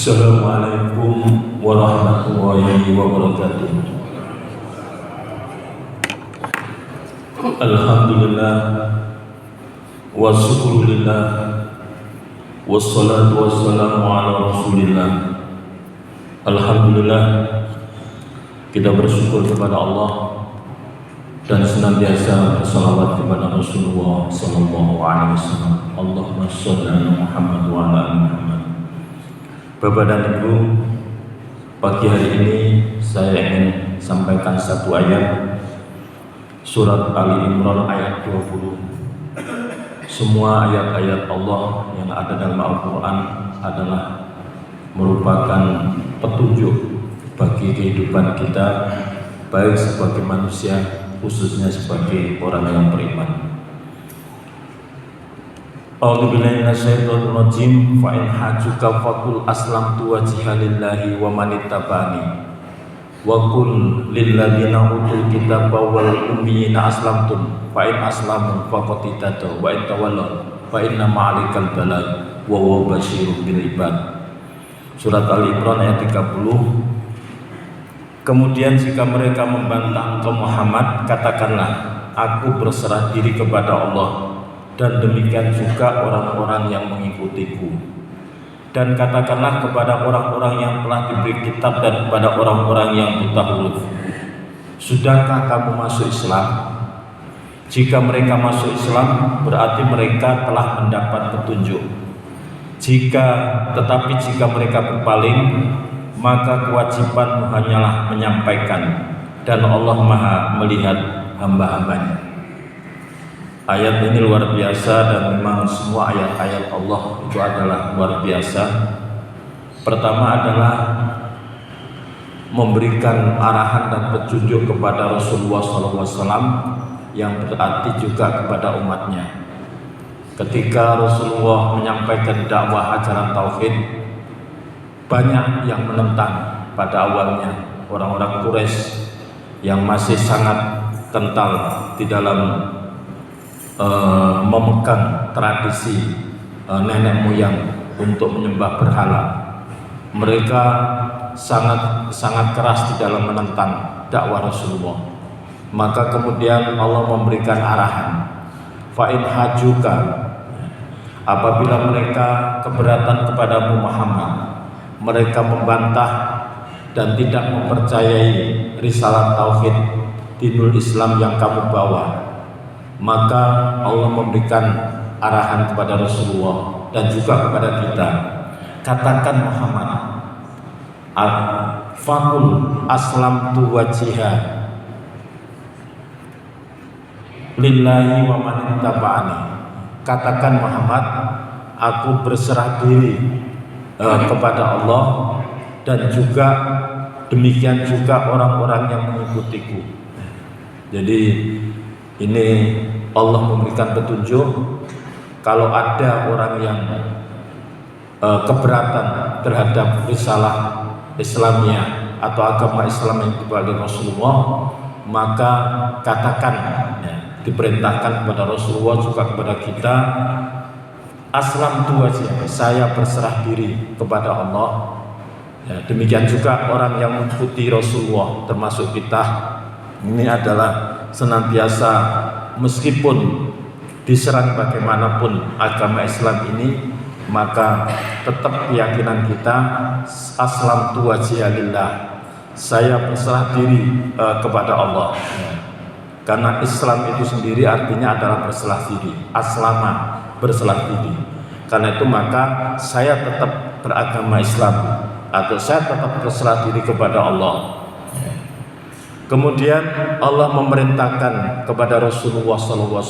Assalamualaikum warahmatullahi wabarakatuh. Alhamdulillah wa syukurillah wassalatu wassalamu ala rasulillah. Alhamdulillah, kita bersyukur kepada Allah dan senantiasa bersalawat kepada Rasulullah sallallahu alaihi wasallam. Allahumma shalli ala Muhammad wa ala ali Muhammad. Bapak dan Ibu, pagi hari ini saya ingin sampaikan satu ayat surat Ali Imran ayat 20. Semua ayat-ayat Allah yang ada dalam Al-Quran adalah merupakan petunjuk bagi kehidupan kita, baik sebagai manusia, khususnya sebagai orang yang beriman. A'udzubillahi minasyaitonir rajim. Fa in hajuka faqul aslamtu wajhiya lillahi wa man ittaba'ani wa qul lil ladzina utul kitaba wal ummiyina aslamtum fa in aslamu faqad ihtadaw wa in tawallaw fa inna ma'alikal balagh wa huwa basyirun bil ibad. Surat Ali Imran ayat 30. Kemudian jika mereka membantah engkau Muhammad, katakanlah, aku berserah diri kepada Allah, dan demikian juga orang-orang yang mengikutiku. Dan katakanlah kepada orang-orang yang telah diberi kitab dan kepada orang-orang yang buta huruf, sudahkah kamu masuk Islam? Jika mereka masuk Islam, berarti mereka telah mendapat petunjuk. Tetapi jika mereka berpaling, maka kewajibanmu hanyalah menyampaikan, dan Allah Maha melihat hamba-hambanya. Ayat ini luar biasa, dan memang semua ayat-ayat Allah itu adalah luar biasa. Pertama adalah memberikan arahan dan petunjuk kepada Rasulullah SAW, yang berarti juga kepada umatnya. Ketika Rasulullah menyampaikan dakwah ajaran tauhid, banyak yang menentang pada awalnya. Orang-orang Quraisy yang masih sangat kental di dalam memegang tradisi nenek moyang untuk menyembah berhala, mereka sangat keras di dalam menentang dakwah Rasulullah. Maka kemudian Allah memberikan arahan, fa in hajuka, apabila mereka keberatan kepadamu Muhammad, mereka membantah dan tidak mempercayai risalah tauhid dinul Islam yang kamu bawa, maka Allah memberikan arahan kepada Rasulullah dan juga kepada kita. Katakan Muhammad, faqul aslamtu wajhiya lillahi wa man ittaba'ani. Katakan Muhammad, aku berserah diri kepada Allah, dan juga demikian juga orang-orang yang mengikutiku. Jadi ini Allah memberikan petunjuk, kalau ada orang yang keberatan terhadap risalah Islamiyah atau agama Islam yang dibawa Rasulullah, maka katakan, diperintahkan kepada Rasulullah juga kepada kita, aslamtu wajhiya, saya berserah diri kepada Allah. Demikian juga orang yang mengikuti Rasulullah, termasuk kita. Ini adalah senantiasa, meskipun diserang bagaimanapun agama Islam ini, maka tetap keyakinan kita, aslamtu wajhiya lillah, saya berserah diri kepada Allah. Karena Islam itu sendiri artinya adalah berserah diri, aslama, berserah diri. Karena itu maka saya tetap beragama Islam, atau saya tetap berserah diri kepada Allah. Kemudian Allah memerintahkan kepada Rasulullah SAW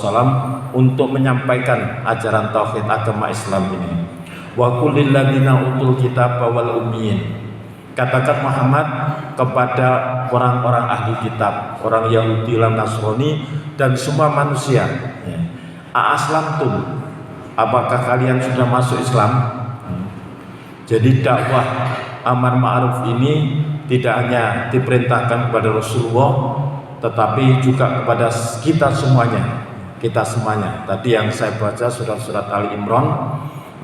untuk menyampaikan ajaran tauhid agama Islam ini. Wa qul lil ladzina utul kitaba wal ummiyin. Katakan Muhammad kepada orang-orang ahli kitab, orang Yahudi dan Nasrani, dan semua manusia, aslamtum, apakah kalian sudah masuk Islam? Jadi dakwah amar ma'ruf ini tidak hanya diperintahkan kepada Rasulullah, tetapi juga kepada kita semuanya. Tadi yang saya baca surat Ali Imran,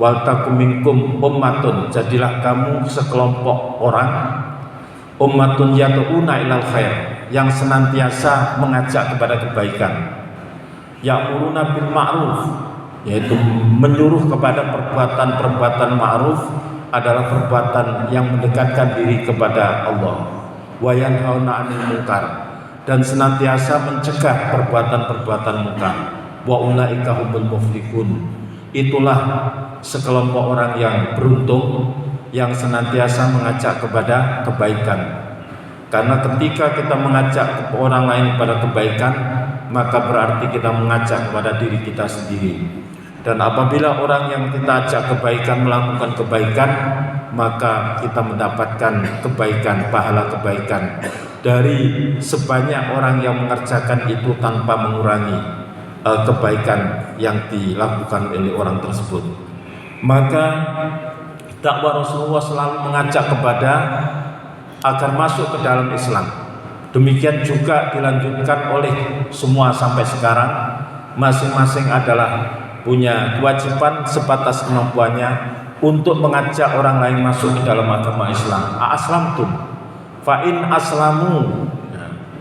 Wal takum minkum ummatun, jadilah kamu sekelompok orang, ummatun yad'una ilal khair, yang senantiasa mengajak kepada kebaikan, ya'muruna bil ma'ruf, yaitu menyuruh kepada perbuatan-perbuatan ma'ruf adalah perbuatan yang mendekatkan diri kepada Allah, wa yanhauna 'anil munkar, dan senantiasa mencegah perbuatan-perbuatan munkar, wa ulaika humul muflihun, itulah sekelompok orang yang beruntung, yang senantiasa mengajak kepada kebaikan. Karena ketika kita mengajak orang lain kepada kebaikan, maka berarti kita mengajak kepada diri kita sendiri. Dan apabila orang yang kita ajak kebaikan melakukan kebaikan, maka kita mendapatkan kebaikan, pahala kebaikan dari sebanyak orang yang mengerjakan itu tanpa mengurangi kebaikan yang dilakukan oleh orang tersebut. Maka dakwah Rasulullah selalu mengajak kepada agar masuk ke dalam Islam. Demikian juga dilanjutkan oleh semua sampai sekarang. Masing-masing adalah punya kewajiban sebatas kemampuannya untuk mengajak orang lain masuk ke dalam agama Islam. Aslamtum fa in aslamu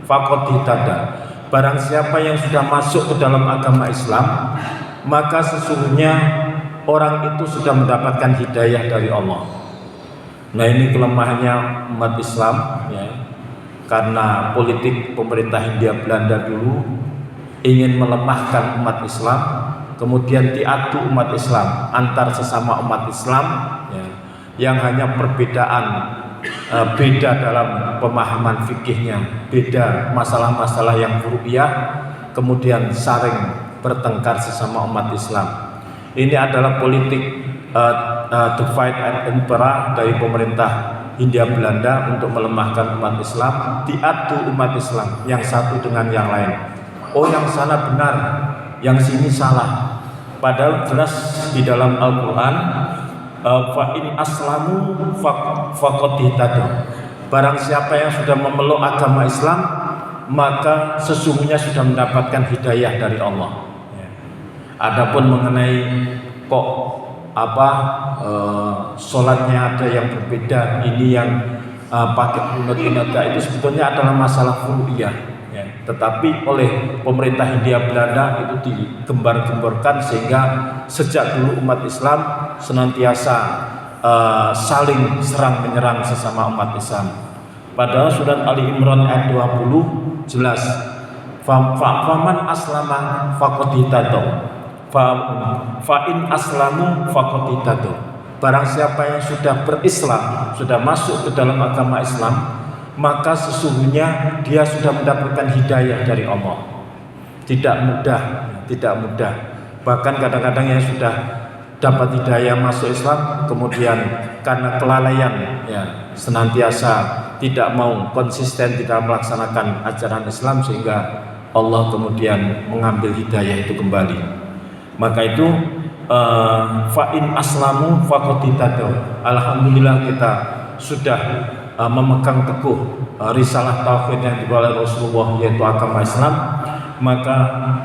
faqad ihtada. Barang siapa yang sudah masuk ke dalam agama Islam, maka sesungguhnya orang itu sudah mendapatkan hidayah dari Allah. Nah, ini kelemahannya umat Islam, ya. Karena politik pemerintah Hindia Belanda dulu ingin melemahkan umat Islam, kemudian diadu umat Islam antar sesama umat Islam, ya, yang hanya perbedaan beda dalam pemahaman fikihnya, beda masalah-masalah yang furu'iyah, kemudian saling bertengkar sesama umat Islam. Ini adalah politik divide and impera dari pemerintah Hindia Belanda untuk melemahkan umat Islam, diadu umat Islam yang satu dengan yang lain. Oh, yang sana benar, yang sini salah. Padahal jelas di dalam Al-Quran, fa in aslamu faqad ihtadaw. Barang siapa yang sudah memeluk agama Islam, maka sesungguhnya sudah mendapatkan hidayah dari Allah. Adapun mengenai kok sholatnya ada yang berbeda, ini yang pakai kunut ini ada, itu sebetulnya adalah masalah furu'iyah, ya. Tetapi oleh pemerintah Hindia Belanda itu digembar-gemborkan sehingga sejak dulu umat Islam senantiasa saling serang menyerang sesama umat Islam. Padahal surat Ali Imran ayat 20 jelas, faman aslama faqad ihtadaw, fa in aslamu faqad ihtadaw. Barang siapa yang sudah berislam, sudah masuk ke dalam agama Islam, maka sesungguhnya dia sudah mendapatkan hidayah dari Allah. Tidak mudah. Bahkan kadang-kadang yang sudah dapat hidayah masuk Islam, kemudian karena kelalaian, ya, senantiasa tidak mau konsisten tidak melaksanakan ajaran Islam, sehingga Allah kemudian mengambil hidayah itu kembali. Maka itu fa in aslamu faqad ihtadaw. Alhamdulillah kita sudah memegang teguh risalah tauhid yang dibawa oleh Rasulullah, yaitu agama Islam, maka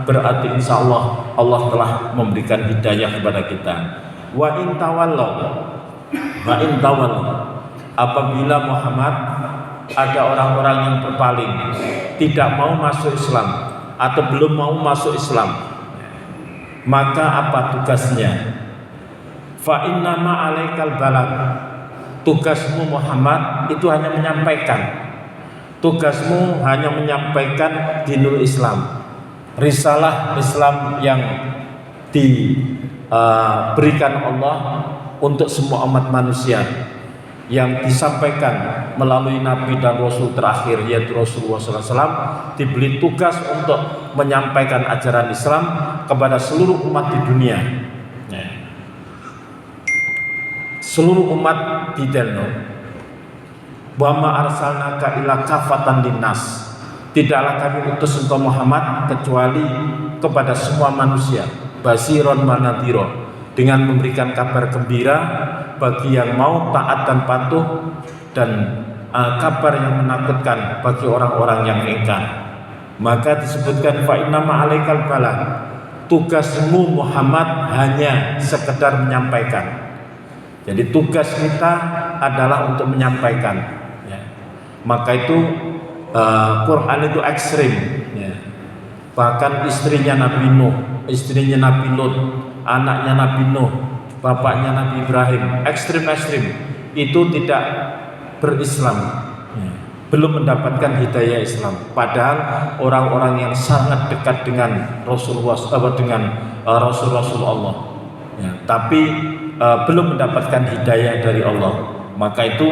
berarti insya Allah Allah telah memberikan hidayah kepada kita. Wa in tawallaw, apabila Muhammad ada orang-orang yang berpaling, tidak mau masuk Islam atau belum mau masuk Islam, maka apa tugasnya? Fa innama alaikal balagh. Tugasmu Muhammad itu hanya menyampaikan. Tugasmu hanya menyampaikan dinul Islam, risalah Islam yang diberikan Allah untuk semua umat manusia, yang disampaikan melalui Nabi dan Rasul terakhir, yaitu Rasulullah SAW, diberi tugas untuk menyampaikan ajaran Islam kepada seluruh umat di dunia. Seluruh umat di dunia. Wa ma arsalnaka illa kafatan linnas. Tidaklah kami utus engkau Muhammad kecuali kepada semua manusia, basiron wa nadhira, dengan memberikan kabar gembira bagi yang mau taat dan patuh, dan kabar yang menakutkan bagi orang-orang yang ingkar. Maka disebutkan fa innama alaikal balagh. tugasmu Muhammad hanya sekedar menyampaikan. Jadi tugas kita adalah untuk menyampaikan, ya. Maka itu Quran itu ekstrim, ya. Bahkan istrinya Nabi Nuh, istrinya Nabi Lut, anaknya Nabi Nuh, bapaknya Nabi Ibrahim, ekstrim-ekstrim itu tidak berislam, ya. Belum mendapatkan hidayah Islam. Padahal orang-orang yang sangat dekat dengan Rasulullah, dengan Rasul Allah, ya. Tapi belum mendapatkan hidayah dari Allah. Maka itu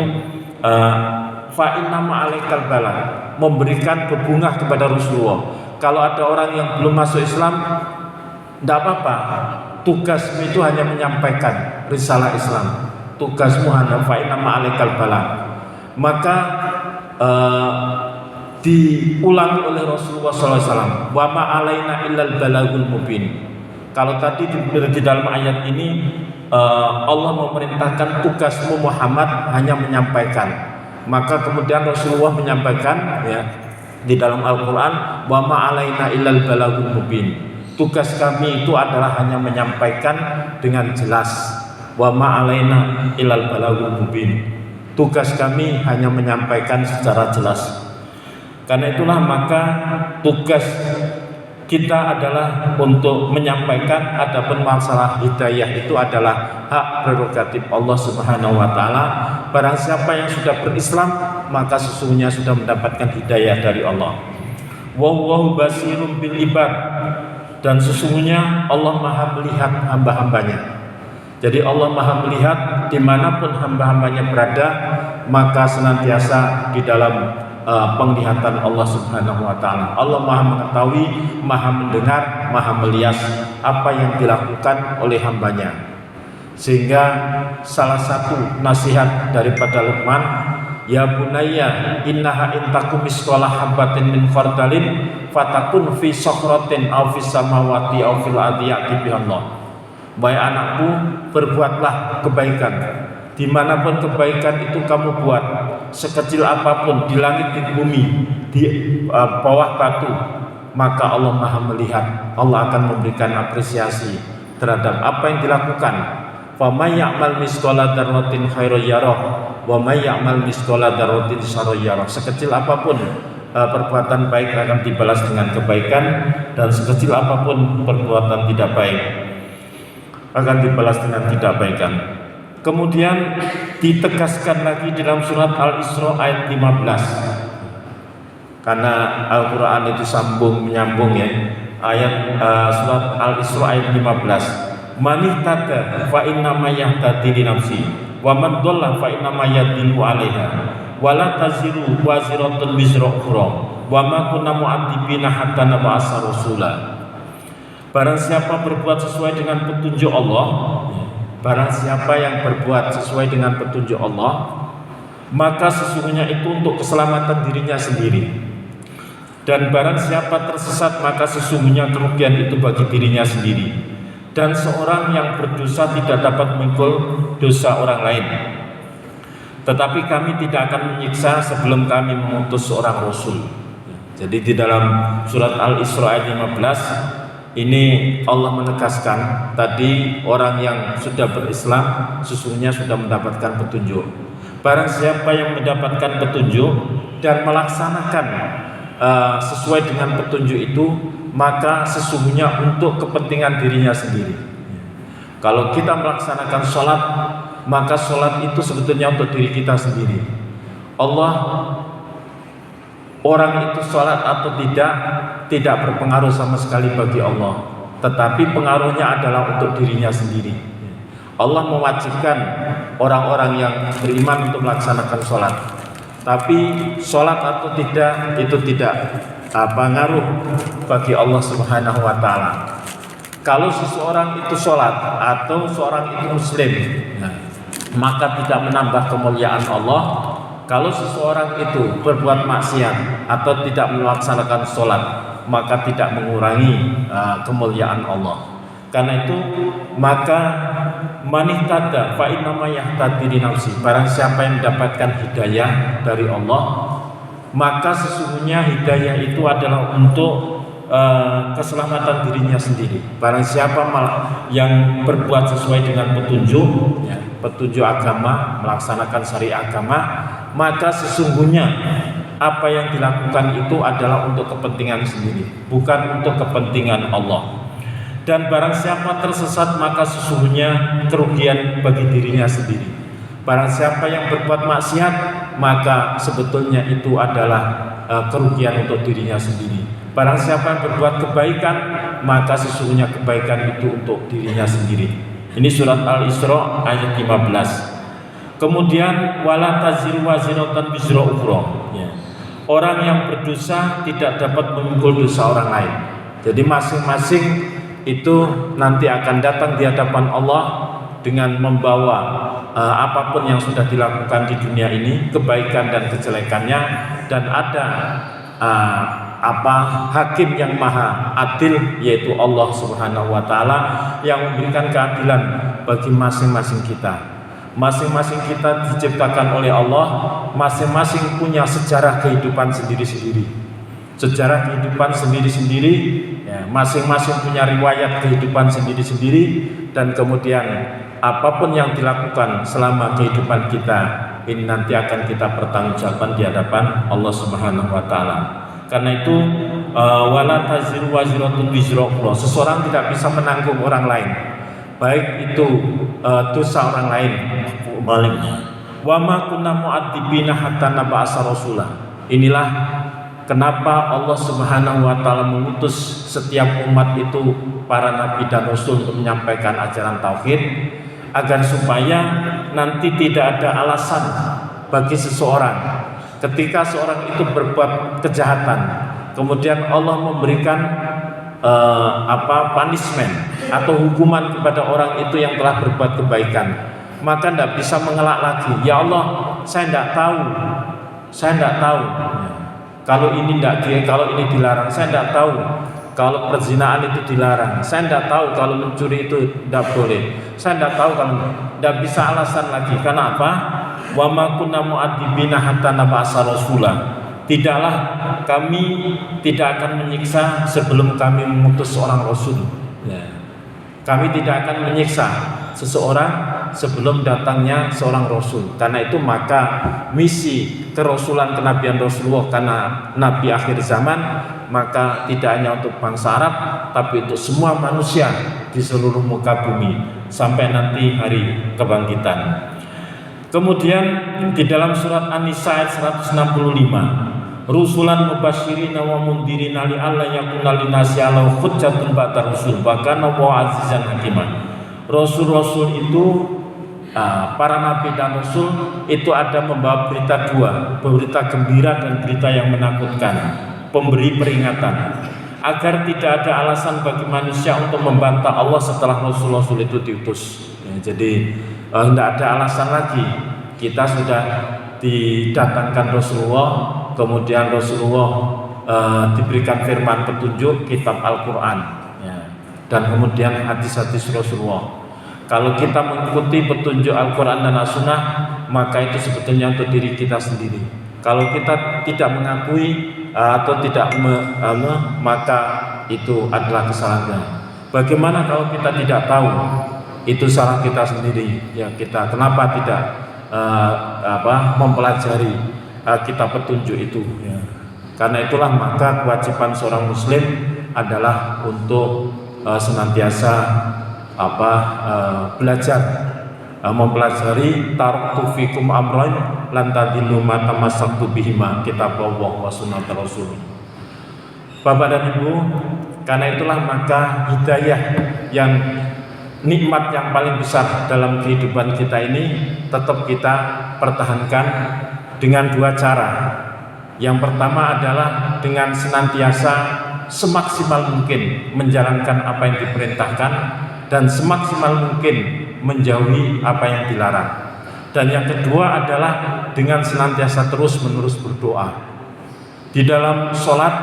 fa innama alaikal balagh, memberikan bebungah kepada Rasulullah. Kalau ada orang yang belum masuk Islam, tidak apa-apa. Tugasmu itu hanya menyampaikan risalah Islam. Tugasmu hanya fa innama alaikal balagh. Maka diulangi oleh Rasulullah SAW, wa ma alaina illal balagul mubin. Kalau tadi di dalam ayat ini Allah memerintahkan tugasmu Muhammad hanya menyampaikan, maka kemudian Rasulullah menyampaikan, ya, di dalam Al-Quran, wa ma alaina illal balagul mubin. Tugas kami itu adalah hanya menyampaikan dengan jelas. Wa ma alaina illal balagul mubin. Tugas kami hanya menyampaikan secara jelas. Karena itulah maka tugas kita adalah untuk menyampaikan. Adapun masalah hidayah itu adalah hak prerogatif Allah Subhanahu wa taala. Barang siapa yang sudah berislam, maka sesungguhnya sudah mendapatkan hidayah dari Allah. Wallahu basirun bil ibad, dan sesungguhnya Allah Maha melihat hamba-hambanya. Jadi Allah Maha melihat dimanapun hamba-hambanya berada, maka senantiasa di dalam penglihatan Allah Subhanahu wa taala. Allah Maha mengetahui, Maha mendengar, Maha melihat apa yang dilakukan oleh hambanya. Sehingga salah satu nasihat daripada Luqman, ya bunayya innaha in takum misqala habatin min khardalin fatakun fi sakhratin aw fis samawati aw fil ardi ya'ti bihallah. Wahai anakku, berbuatlah kebaikan. Dimanapun kebaikan itu kamu buat, sekecil apapun, di langit, di bumi, di bawah batu, maka Allah Maha melihat. Allah akan memberikan apresiasi terhadap apa yang dilakukan. Fa may ya'mal misqala dzarratin khairan yarah wa may ya'mal misqala dzarratin syarran yarah. Sekecil apapun perbuatan baik akan dibalas dengan kebaikan, dan sekecil apapun perbuatan tidak baik akan dibalas dengan tidak baikan. Kemudian ditegaskan lagi dalam surat Al-Isra ayat 15. Karena Al-Quran itu menyambung, ya. Ayat surat Al-Isra ayat 15. Man ihtada fa innama yahtadi li nafsi wa man dhalla fa innama yadillu 'alaiha wa la taziru waziratun wizra ukhra wa ma kunna mu'adzibina hatta nab'atsa rasula. Barang siapa berbuat sesuai dengan petunjuk Allah, barang siapa yang berbuat sesuai dengan petunjuk Allah, maka sesungguhnya itu untuk keselamatan dirinya sendiri. Dan barang siapa tersesat, maka sesungguhnya kerugian itu bagi dirinya sendiri. Dan seorang yang berdosa tidak dapat memikul dosa orang lain. Tetapi kami tidak akan menyiksa sebelum kami mengutus seorang Rasul. Jadi di dalam surat Al-Isra ayat 15 ini Allah menegaskan tadi, orang yang sudah berislam sesungguhnya sudah mendapatkan petunjuk. Barang siapa yang mendapatkan petunjuk dan melaksanakan sesuai dengan petunjuk itu, maka sesungguhnya untuk kepentingan dirinya sendiri. Kalau kita melaksanakan sholat, maka sholat itu sebetulnya untuk diri kita sendiri. Orang itu sholat atau tidak berpengaruh sama sekali bagi Allah, tetapi pengaruhnya adalah untuk dirinya sendiri. Allah mewajibkan orang-orang yang beriman untuk melaksanakan sholat, tapi sholat atau tidak itu tidak pengaruh bagi Allah Subhanahu wa ta'ala. Kalau seseorang itu sholat atau seorang itu muslim, maka tidak menambah kemuliaan Allah. Kalau seseorang itu berbuat maksiat atau tidak melaksanakan sholat, maka tidak mengurangi kemuliaan Allah. Karena itu maka man ihtada fa innama yahtadi li nafsi. Barang siapa yang mendapatkan hidayah dari Allah, maka sesungguhnya hidayah itu adalah untuk keselamatan dirinya sendiri. Barang siapa yang berbuat sesuai dengan petunjuk, ya, petunjuk agama, melaksanakan syariat agama, maka sesungguhnya apa yang dilakukan itu adalah untuk kepentingan sendiri, bukan untuk kepentingan Allah. Dan barang siapa tersesat, maka sesungguhnya kerugian bagi dirinya sendiri. Barang siapa yang berbuat maksiat, maka sebetulnya itu adalah kerugian untuk dirinya sendiri. Barang siapa yang berbuat kebaikan, maka sesungguhnya kebaikan itu untuk dirinya sendiri. Ini surat Al-Isra ayat 15. Kemudian wala taziru wazinatan bizra ukhra. Ya. Orang yang berdosa tidak dapat memikul dosa orang lain. Jadi masing-masing itu nanti akan datang di hadapan Allah dengan membawa apapun yang sudah dilakukan di dunia ini, kebaikan dan kejelekannya, dan ada hakim yang maha adil, yaitu Allah Subhanahu wa taala, yang memberikan keadilan bagi masing-masing kita. Masing-masing kita diciptakan oleh Allah, masing-masing punya sejarah kehidupan sendiri-sendiri. Sejarah kehidupan sendiri-sendiri, ya, masing-masing punya riwayat kehidupan sendiri-sendiri, dan kemudian apapun yang dilakukan selama kehidupan kita ini nanti akan kita pertanggungjawabkan di hadapan Allah Subhanahu wa taala. Karena itu wala taziru waziratun wizra ukhra. Seseorang tidak bisa menanggung orang lain, baik itu dosa orang lain. Wa ma kunna mu'adzibina hatta nab'asa rasulah. Inilah kenapa Allah Subhanahu wa taala mengutus setiap umat itu para nabi dan rasul untuk menyampaikan ajaran tauhid, agar supaya nanti tidak ada alasan bagi seseorang ketika seorang itu berbuat kejahatan, kemudian Allah memberikan punishment atau hukuman kepada orang itu yang telah berbuat kebaikan, maka tidak bisa mengelak lagi. Ya Allah, saya tidak tahu kalau ini dilarang, saya tidak tahu kalau perzinaan itu dilarang, saya tidak tahu kalau mencuri itu tidak boleh, saya tidak tahu kalau tidak bisa alasan lagi. Karena apa? Wa ma kunna mu'adzibina hatta nab'asa rasulah. Tidaklah kami tidak akan menyiksa sebelum kami mengutus seorang rasul. Ya. Kami tidak akan menyiksa seseorang sebelum datangnya seorang rasul. Karena itu maka misi kerasulan kenabian Rasulullah, karena nabi akhir zaman, maka tidak hanya untuk bangsa Arab, tapi untuk semua manusia di seluruh muka bumi sampai nanti hari kebangkitan. Kemudian di dalam surat An-Nisa ayat 165, rusulan mubasyirina wa mundirina li alla yakuna linnasi 'ala hujjatun ba'da rusul wa kana wa azizan hakiman. Rasul-rasul itu para nabi dan rasul itu ada membawa berita dua, berita gembira dan berita yang menakutkan, pemberi peringatan, agar tidak ada alasan bagi manusia untuk membantah Allah setelah rasul-rasul itu diutus. Ya, jadi tidak ada alasan lagi. Kita sudah didatangkan Rasulullah, kemudian Rasulullah diberikan firman petunjuk kitab Al-Quran, ya, dan kemudian hadis-hadis Rasulullah. Kalau kita mengikuti petunjuk Al-Quran dan As-Sunnah, maka itu sebetulnya untuk diri kita sendiri. Kalau kita tidak mengakui atau tidak maka itu adalah kesalahan. Bagaimana kalau kita tidak tahu? Itu salah kita sendiri. Ya, kita kenapa tidak mempelajari kitab petunjuk itu? Ya. Karena itulah maka kewajiban seorang Muslim adalah untuk senantiasa belajar, mempelajari taraktu fikum amrain lan tadillu ma tamassaktu bihima, kitab Allah wa sunnat Rasul. Bapak dan Ibu, karena itulah maka hidayah yang nikmat yang paling besar dalam kehidupan kita ini tetap kita pertahankan dengan dua cara. Yang pertama adalah dengan senantiasa semaksimal mungkin menjalankan apa yang diperintahkan dan semaksimal mungkin menjauhi apa yang dilarang. Dan yang kedua adalah dengan senantiasa terus-menerus berdoa. Di dalam sholat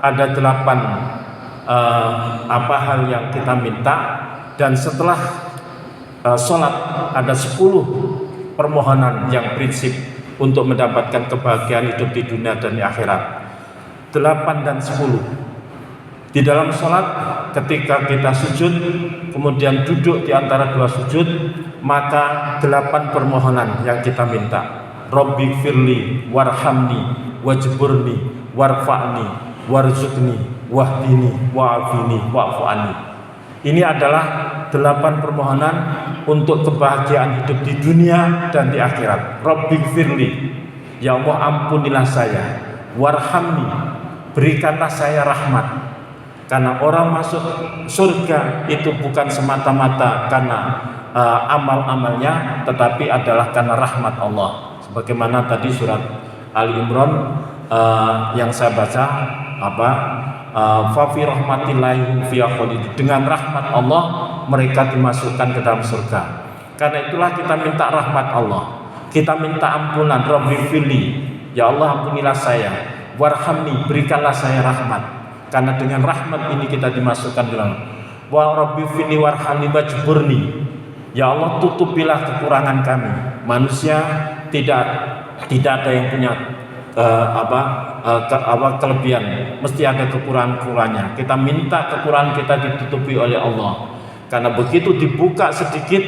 ada 8 hal yang kita minta, dan setelah sholat ada 10 permohonan yang prinsip untuk mendapatkan kebahagiaan hidup di dunia dan di akhirat. 8 dan 10. Di dalam sholat ketika kita sujud kemudian duduk di antara dua sujud, maka 8 permohonan yang kita minta. Rabbi firli warhamni wajburni warfa'ni warzuqni wahdini wa'afini wa'fu anni. Ini adalah 8 permohonan untuk kebahagiaan hidup di dunia dan di akhirat. Rabbi firli, ya Allah ampunilah saya. Warhamni, berikanlah saya rahmat. Karena orang masuk surga itu bukan semata-mata karena amal-amalnya, tetapi adalah karena rahmat Allah. Sebagaimana tadi surat Ali Imran yang saya baca, fa fi rahmatillahi fi khalid, dengan rahmat Allah mereka dimasukkan ke dalam surga. Karena itulah kita minta rahmat Allah, kita minta ampunan. Rabbi firli, ya Allah ampunilah saya. Warhamni, berikanlah saya rahmat. Karena dengan rahmat ini kita dimasukkan dalam. Wa rabbi firli warhamni wajburni, ya Allah tutupilah kekurangan kami. Manusia tidak ada yang punya kelebihan, mesti ada kekurangan-kekurangannya. Kita minta kekurangan kita ditutupi oleh Allah. Karena begitu dibuka sedikit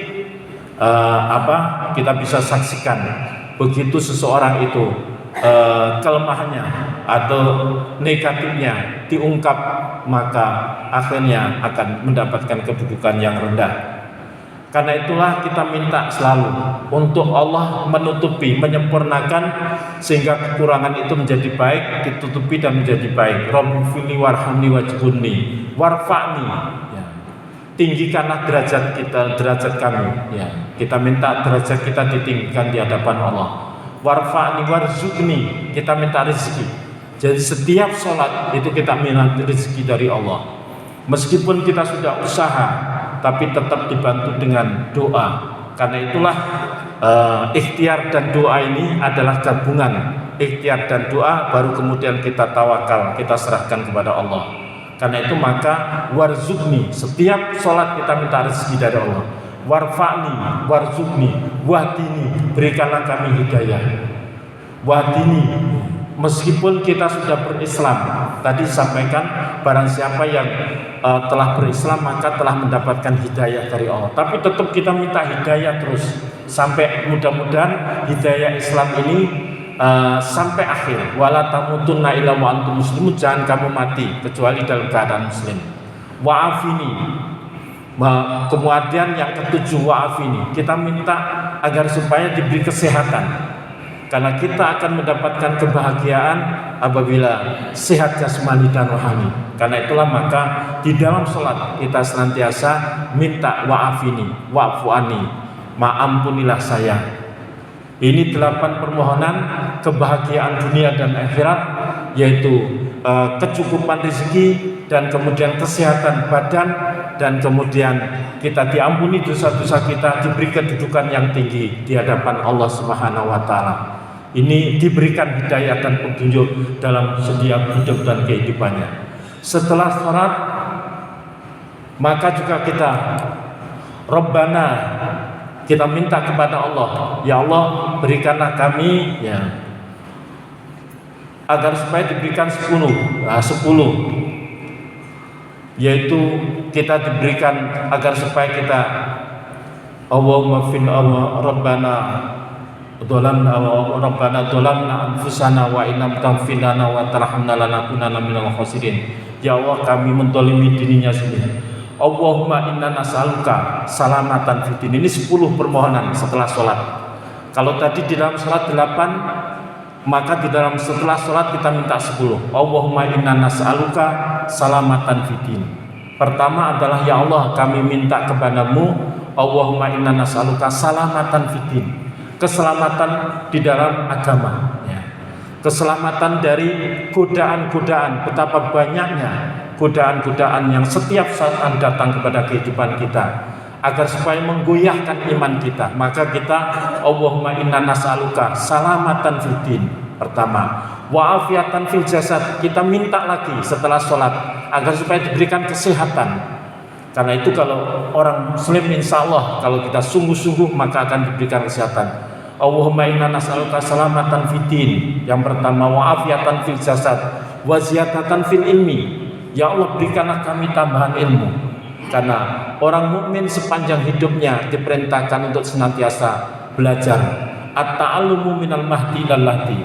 kita bisa saksikan begitu seseorang itu kelemahannya atau negatifnya diungkap, maka akhirnya akan mendapatkan kedudukan yang rendah. Karena itulah kita minta selalu untuk Allah menutupi, menyempurnakan sehingga kekurangan itu menjadi baik, ditutupi dan menjadi baik. Rabbi firli warhamni wajburni warfa'ni, ya. Tinggikanlah derajat kita, derajat kami, ya. Kita minta derajat kita ditinggikan di hadapan Allah. Warfa'ni warzuqni, kita minta rezeki. Jadi setiap sholat itu kita minta rezeki dari Allah. Meskipun kita sudah usaha, tapi tetap dibantu dengan doa. Karena itulah ikhtiar dan doa ini adalah gabungan. Ikhtiar dan doa baru kemudian kita tawakal, kita serahkan kepada Allah. Karena itu maka warzuqni, setiap sholat kita minta rezeki dari Allah. Warfa'ni warzuqni wahdini, berikanlah kami hidayah. Wahdini, meskipun kita sudah berislam, tadi sampaikan barang siapa yang telah berislam maka telah mendapatkan hidayah dari Allah. Tapi tetap kita minta hidayah terus sampai mudah-mudahan hidayah Islam ini sampai akhir. Wala tamutunna illa wa antum muslimun, jangan kamu mati kecuali dalam keadaan muslim. Wa'afini, kemudian yang ketujuh wa'afini, kita minta agar supaya diberi kesehatan. Karena kita akan mendapatkan kebahagiaan apabila sehat jasmani dan rohani. Karena itulah maka di dalam sholat kita senantiasa minta wa'afini, wa'fu anni, ampunilah saya. Ini 8 permohonan kebahagiaan dunia dan akhirat, yaitu kecukupan rezeki dan kemudian kesehatan badan, dan kemudian kita diampuni dosa-dosa kita, diberi kedudukan yang tinggi di hadapan Allah Subhanahu wa taala. Ini diberikan hidayah dan petunjuk dalam setiap hidup dan kehidupannya. Setelah sholat maka juga kita Rabbana, kita minta kepada Allah, ya Allah berikanlah kami, ya, agar supaya diberikan 10, yaitu kita diberikan agar supaya kita Allahumma fin Rabbana dolamna anfusana wa inam tamfinana wa tarhamna lanakunana minal khasirin. Ya Allah kami mendolimi dirinya sendiri. Allahumma inna nas'aluka salamatan fiddin. Ini 10 permohonan setelah sholat. Kalau tadi di dalam sholat 8, maka di dalam setelah sholat kita minta 10. Allahumma inna nas'aluka salamatan fiddin. Pertama adalah ya Allah kami minta kepadamu, Allahumma inna nas'aluka salamatan fiddin, keselamatan di dalam agama, ya. Keselamatan dari godaan-godaan. Betapa banyaknya godaan-godaan yang setiap saat datang kepada kehidupan kita, agar supaya menggoyahkan iman kita, maka kita Allahumma inna nas'aluka salamatan fiddin pertama, wa'afiatan fil jasad, kita minta lagi setelah sholat agar supaya diberikan kesehatan. Karena itu kalau orang muslim insya Allah kalau kita sungguh-sungguh maka akan diberikan kesehatan. Allahumma inna nas'aluka salamatan fiddin, yang pertama, wa'afiatan fil jasad, wa ziyadatan fil ilmi, Ya Allah, berikanlah kami tambahan ilmu, karena orang mukmin sepanjang hidupnya diperintahkan untuk senantiasa belajar. At-ta'allumu minal mahdi ilal lahdi.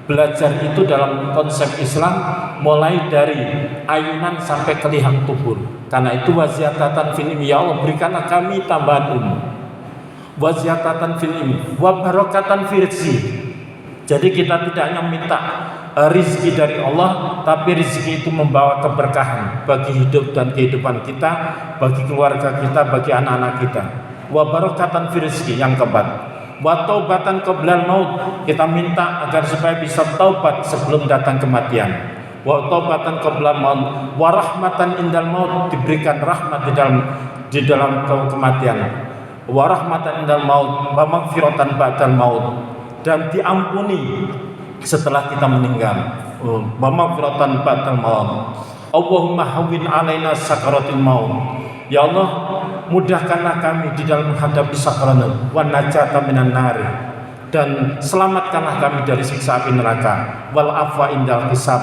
Belajar itu dalam konsep Islam mulai dari ayunan sampai ke liang kubur. Karena itu waziyatatan fil ilmi, ya Allah berikanlah kami tambahan ilmu. Waziyatatan fil ilmi wa barakatan fil rizqi. Jadi kita tidak hanya minta rizki dari Allah, tapi rizki itu membawa keberkahan bagi hidup dan kehidupan kita, bagi keluarga kita, bagi anak-anak kita. Wa barakatan fil rizqi, yang keempat. Wa taubatan qoblal maut, kita minta agar supaya bisa taubat sebelum datang kematian. Wa taubatan qoblal maut, wa rahmatan indal maut, diberikan rahmat di dalam kematian. Wa rahmatan indal maut, wa maghfiratan ba'dal maut, dan diampuni setelah kita meninggal. Wa maghfiratan ba'dal maut. Allahumma hawwin alaina sakaratil maut. Ya Allah, mudahkanlah kami di dalam menghadapi sakaratul wan najata minan nar, dan selamatkanlah kami dari siksa api neraka, wal afwa indal hisab,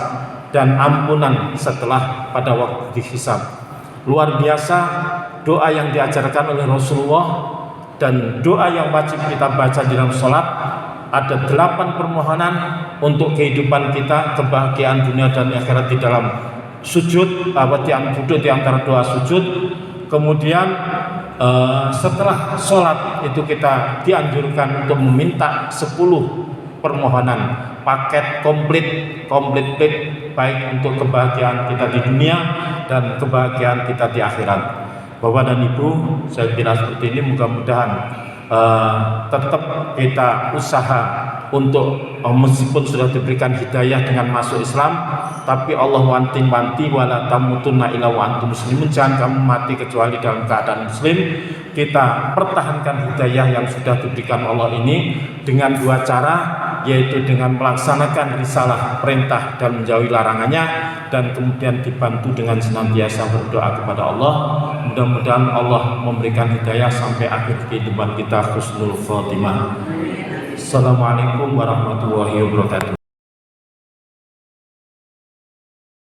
dan ampunan setelah pada waktu dihisab. Luar biasa doa yang diajarkan oleh Rasulullah dan doa yang wajib kita baca di dalam sholat. Ada 8 permohonan untuk kehidupan kita, kebahagiaan dunia dan akhirat di dalam sujud, duduk di antara doa sujud. Kemudian setelah sholat itu kita dianjurkan untuk meminta 10 permohonan, paket komplit baik untuk kebahagiaan kita di dunia dan kebahagiaan kita di akhirat. Bapak dan Ibu, saya kira seperti ini, mudah-mudahan tetap kita usaha untuk meskipun sudah diberikan hidayah dengan masuk Islam, tapi Allah wanti-wanti wala tamutunna illa wa antum muslimun, jangan kamu mati kecuali dalam keadaan muslim. Kita pertahankan hidayah yang sudah diberikan Allah ini dengan 2 cara, yaitu dengan melaksanakan risalah perintah dan menjauhi larangannya, dan kemudian dibantu dengan senantiasa berdoa kepada Allah. Mudah-mudahan Allah memberikan hidayah sampai akhir kehidupan kita husnul khotimah. Assalamualaikum warahmatullahi wabarakatuh.